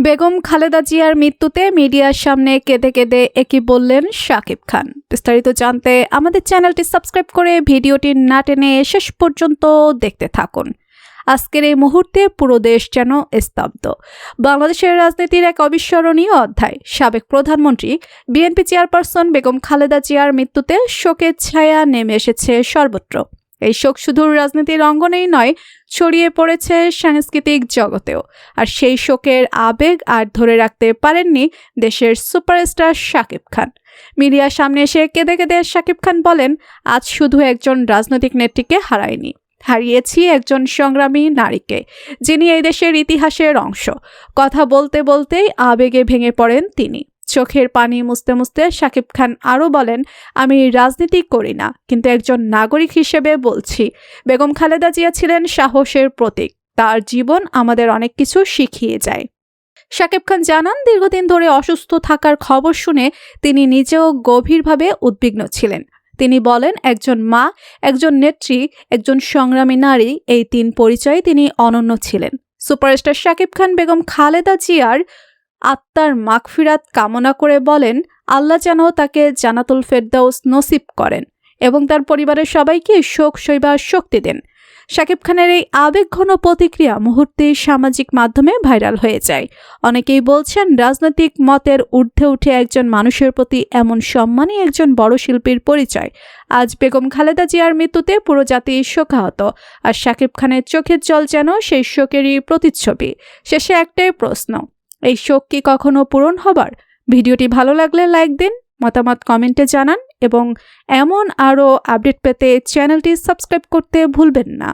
বেগম খালেদা জিয়ার মৃত্যুতে মিডিয়ার সামনে কেঁদে কেঁদে একই বললেন শাকিব খান। বিস্তারিত জানতে আমাদের চ্যানেলটি সাবস্ক্রাইব করে ভিডিওটি না টেনে শেষ পর্যন্ত দেখতে থাকুন। আজকের এই মুহূর্তে পুরো দেশ যেন স্তব্ধ। বাংলাদেশের রাজনীতির এক অবিস্মরণীয় অধ্যায়। সাবেক প্রধানমন্ত্রী বিএনপি চেয়ারপারসন বেগম খালেদা জিয়ার মৃত্যুতে শোকের ছায়া নেমে এসেছে সর্বত্র। এই শোক শুধু রাজনীতির অঙ্গনেই নয়, ছড়িয়ে পড়েছে সাংস্কৃতিক জগতেও। আর সেই শোকের আবেগ আর ধরে রাখতে পারেননি দেশের সুপারস্টার শাকিব খান। মিডিয়ার সামনে এসে কেঁদে কেঁদে শাকিব খান বলেন, আজ শুধু একজন রাজনৈতিক নেত্রীকে হারিয়েছি একজন সংগ্রামী নারীকে, যিনি এই দেশের ইতিহাসের অংশ। কথা বলতে বলতেই আবেগে ভেঙে পড়েন তিনি। চোখের পানি মুছতে মুছতে শাকিব খান আরও বলেন, আমি রাজনীতি করি না, কিন্তু একজন নাগরিক হিসেবে বলছি, বেগম খালেদা জিয়া ছিলেন সাহসের প্রতীক। তার জীবন আমাদের অনেক কিছু শিখিয়ে যায়। শাকিব খান জানান, দীর্ঘদিন ধরে অসুস্থ থাকার খবর শুনে তিনি নিজেও গভীরভাবে উদ্বিগ্ন ছিলেন। তিনি বলেন, একজন মা, একজন নেত্রী, একজন সংগ্রামী নারী, এই তিন পরিচয়ে তিনি অনন্য ছিলেন। সুপারস্টার শাকিব খান বেগম খালেদা জিয়ার আত্মার মাগফিরাত কামনা করে বলেন, আল্লাহ যেন তাকে জান্নাতুল ফেরদাউস নসিব করেন এবং তার পরিবারের সবাইকে শোক সইবার শক্তি দেন। শাকিব খানের এই আবেগঘন প্রতিক্রিয়া মুহূর্তেই সামাজিক মাধ্যমে ভাইরাল হয়ে যায়। অনেকেই বলছেন, রাজনৈতিক মতের ঊর্ধ্বে উঠে একজন মানুষের প্রতি এমন সম্মানই একজন বড় শিল্পীর পরিচয়। আজ বেগম খালেদা জিয়ার মৃত্যুতে পুরো জাতি শোকাহত, আর শাকিব খানের চোখের জল যেন সেই শোকেরই প্রতিচ্ছবি। শেষে একটাই প্রশ্ন, এই শোক কি কখনো পূরণ হবার? ভিডিওটি ভালো লাগলে লাইক দিন, মতামত কমেন্টে জানান এবং এমন আরও আপডেট পেতে চ্যানেলটি সাবস্ক্রাইব করতে ভুলবেন না।